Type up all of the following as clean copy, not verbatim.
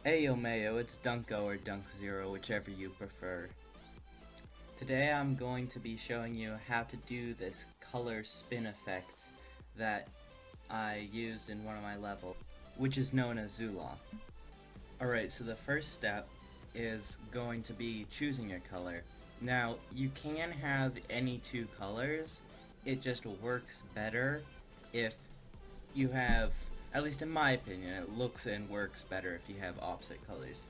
ᴅᴜ괅ᴅ, it's Dunko or Dunk0, whichever you prefer. Today I'm going to be showing you how to do this color spin effect that I used in one of my levels, which is known as ZuLa. Alright, so the first step is going to be choosing your color. Now, you can have any two colors, it just works better if you have, at least in my opinion, it looks and works better if you have opposite colors.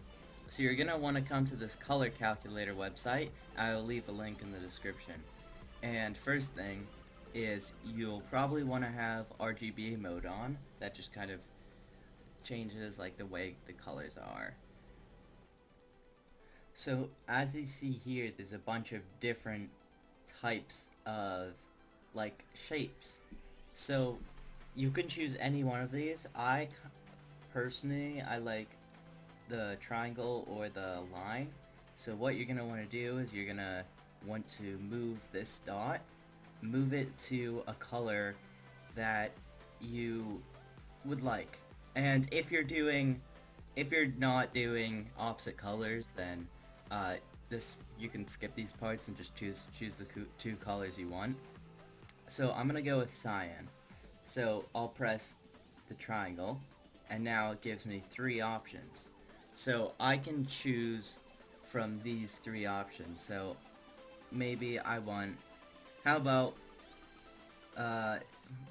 So you're going to want to come to this color calculator website. I will leave a link in the description. And first thing is you'll probably want to have Rgb mode on. That just kind of changes like the way the colors are. So as you see here, there's a bunch of different types of like shapes. So you can choose any one of these. Personally, I like the triangle or the line. So what you're going to want to do is you're going to want to move this dot, move it to a color that you would like. And if you're not doing opposite colors, then you can skip these parts and just choose the two colors you want. So I'm gonna go with cyan. So I'll press the triangle, and now it gives me three options. So I can choose from these three options. So maybe I want, how about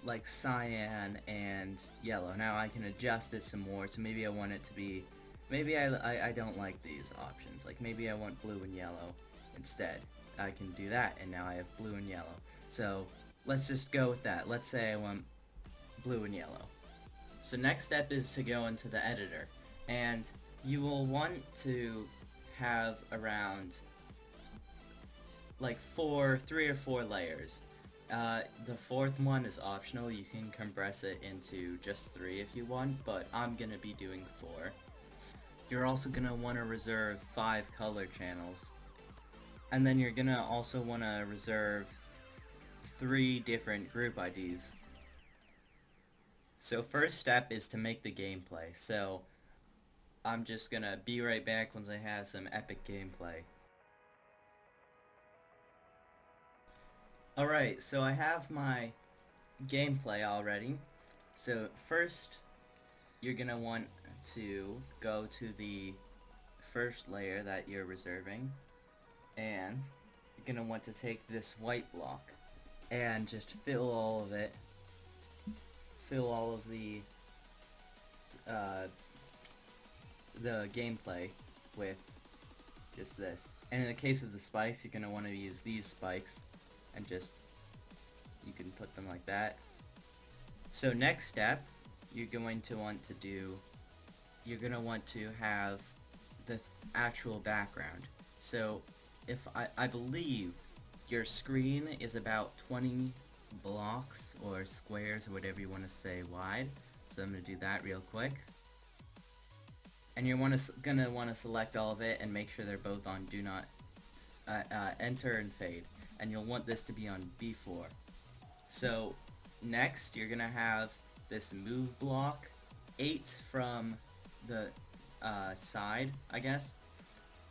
like cyan and yellow. Now I can adjust it some more, so maybe I want it to be, maybe I don't like these options, like maybe I want blue and yellow instead. I can do that, and now I have blue and yellow. So let's just go with that. Let's say I want blue and yellow. So next step is to go into the editor, and you will want to have around like 3 or 4 layers. The fourth one is optional. You can compress it into just 3 if you want, but I'm gonna be doing 4. You're also gonna want to reserve 5 color channels, and then you're gonna also want to reserve 3 different group IDs. So first step is to make the gameplay. So I'm just gonna be right back once I have some epic gameplay. Alright, so I have my gameplay already. So first, you're gonna want to go to the first layer that you're reserving, and you're gonna want to take this white block and just fill all of it. Fill all of the gameplay with just this. And in the case of the spikes, you're gonna want to use these spikes, and just, you can put them like that. So next step, you're going to want to have the actual background. So if I believe your screen is about 20 blocks or squares or whatever you want to say wide. So I'm going to do that real quick. And you're gonna want to select all of it and make sure they're both on do not enter and fade. And you'll want this to be on B4. So next you're gonna have this move block 8 from the side, I guess,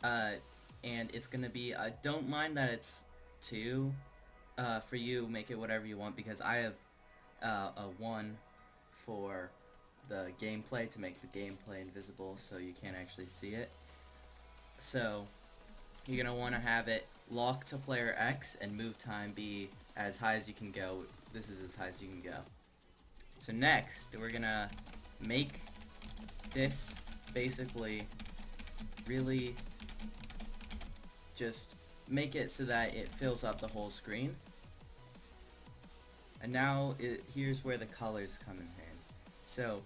and it's gonna be, don't mind that it's 2. For you, make it whatever you want, because I have a 1 for the gameplay to make the gameplay invisible so you can't actually see it. So you're gonna want to have it lock to player X and move time be as high as you can go. This is as high as you can go. So next, we're gonna make this basically really just make it so that it fills up the whole screen. And now here's where the colors come in hand. So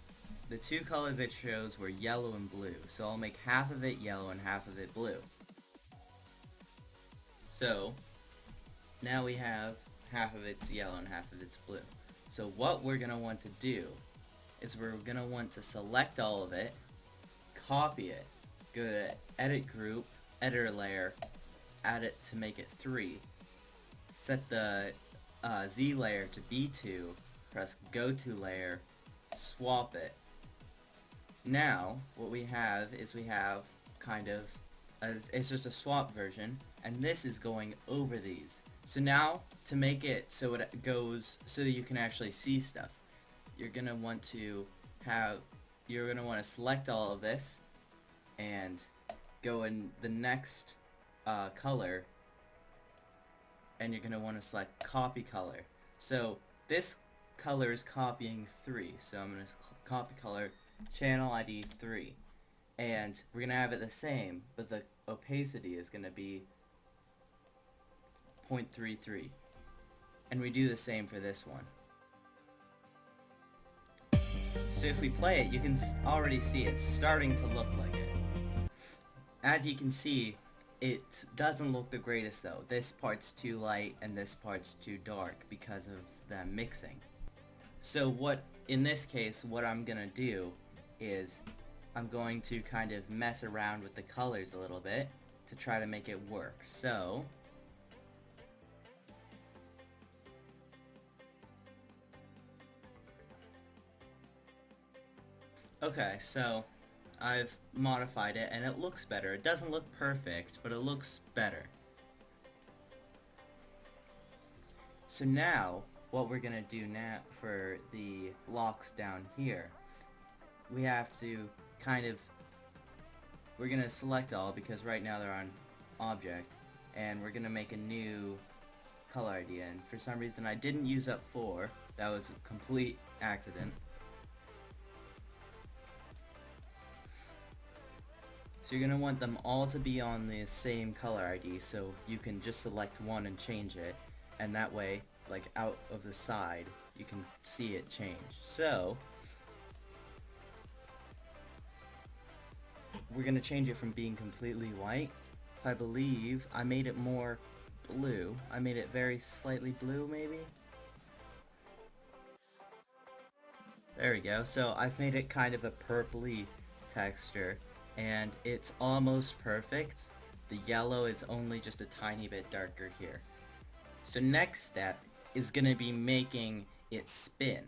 the 2 colors I chose were yellow and blue. So I'll make half of it yellow and half of it blue. So now we have half of it's yellow and half of it's blue. So what we're going to want to do is we're going to want to select all of it, copy it, go to edit group, editor layer, add it to make it 3, set the Z layer to B2, press go to layer, swap it, now what we have is we have kind of it's just a swap version, and this is going over these. So now to make it so it goes so that you can actually see stuff, you're gonna want to select all of this and go in the next color, and you're gonna want to select copy color. So this color is copying 3, so I'm gonna copy color channel ID 3, and we're gonna have it the same, but the opacity is gonna be 0.33, and we do the same for this one. So if we play it, you can already see it's starting to look like it. As you can see, it doesn't look the greatest though. This part's too light and this part's too dark because of the mixing. So in this case, what I'm gonna do is I'm going to kind of mess around with the colors a little bit to try to make it work. So okay, so I've modified it and it looks better. It doesn't look perfect, but it looks better. So now, what we're gonna do now for the blocks down here, we have to we're gonna select all because right now they're on object, and we're gonna make a new color ID, and for some reason I didn't use up 4. That was a complete accident. So you're going to want them all to be on the same color ID, so you can just select one and change it, and that way, like out of the side, you can see it change. So we're going to change it from being completely white. I believe I made it more blue. I made it very slightly blue, maybe? There we go. So I've made it kind of a purpley texture, and it's almost perfect. The yellow is only just a tiny bit darker here. So next step is going to be making it spin.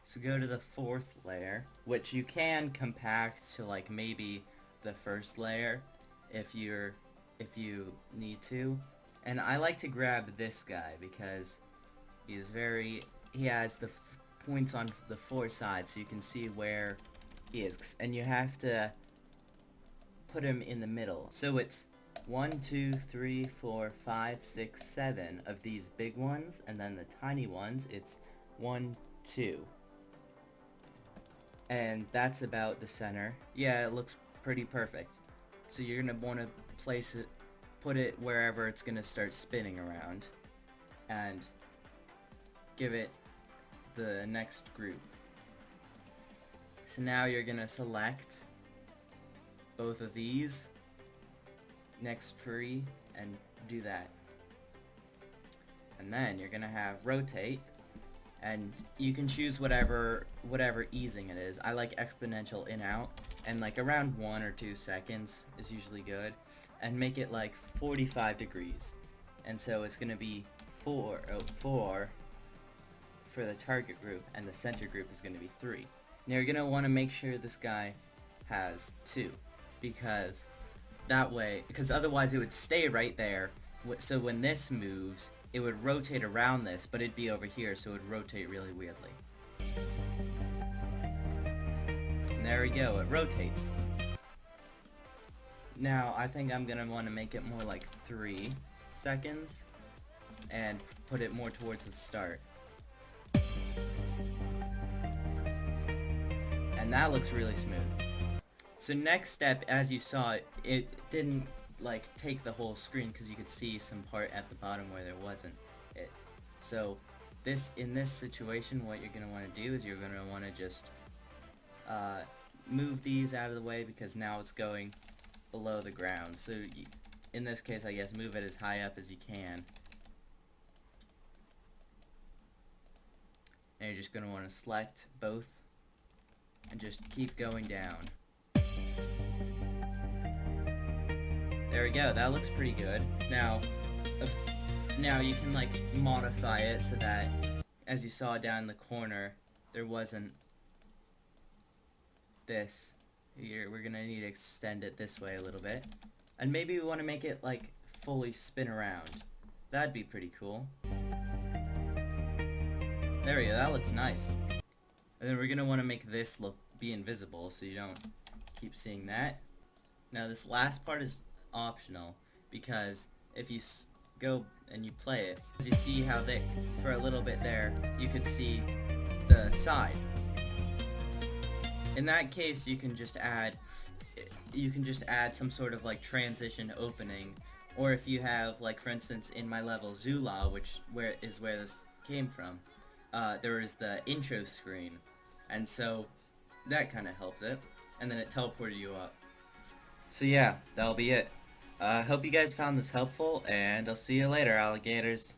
So go to the 4th layer, which you can compact to like maybe the 1st layer if you need to. And I like to grab this guy because he has the points on the 4 sides, so you can see where he is, and you have to put him in the middle. So it's 1, 2, 3, 4, 5, 6, 7 of these big ones, and then the tiny ones, it's 1, 2. And that's about the center. Yeah, it looks pretty perfect. So you're gonna want to put it wherever it's gonna start spinning around, and give it the next group. So now you're gonna select both of these, next 3, and do that. And then you're gonna have rotate, and you can choose whatever easing it is. I like exponential in out, and like around 1 or 2 seconds is usually good, and make it like 45 degrees. And so it's gonna be 4 for the target group, and the center group is gonna be 3. Now you're gonna want to make sure this guy has 2, because otherwise it would stay right there. So when this moves, it would rotate around this, but it'd be over here, so it would rotate really weirdly. And there we go, it rotates. Now I think I'm gonna want to make it more like 3 seconds and put it more towards the start. And that looks really smooth. So next step, as you saw, it didn't like take the whole screen because you could see some part at the bottom where there wasn't it. So in this situation, what you're going to want to do is you're going to want to just move these out of the way, because now it's going below the ground. So in this case, I guess move it as high up as you can. And you're just going to want to select both and just keep going down. There we go, that looks pretty good. Now you can like modify it so that, as you saw down in the corner, there wasn't this here, we're gonna need to extend it this way a little bit. And maybe we want to make it like fully spin around. That'd be pretty cool. There we go, that looks nice. And then we're gonna want to make this be invisible so you don't keep seeing that. Now this last part is optional because if you go and you play it, you see how they, for a little bit there, you could see the side. In that case, you can just add some sort of like transition opening, or if you have, like, for instance, in my level ZuLa, where this came from, there is the intro screen, and so that kind of helped it, and then it teleported you up. So yeah, that'll be it. I hope you guys found this helpful, and I'll see you later, alligators.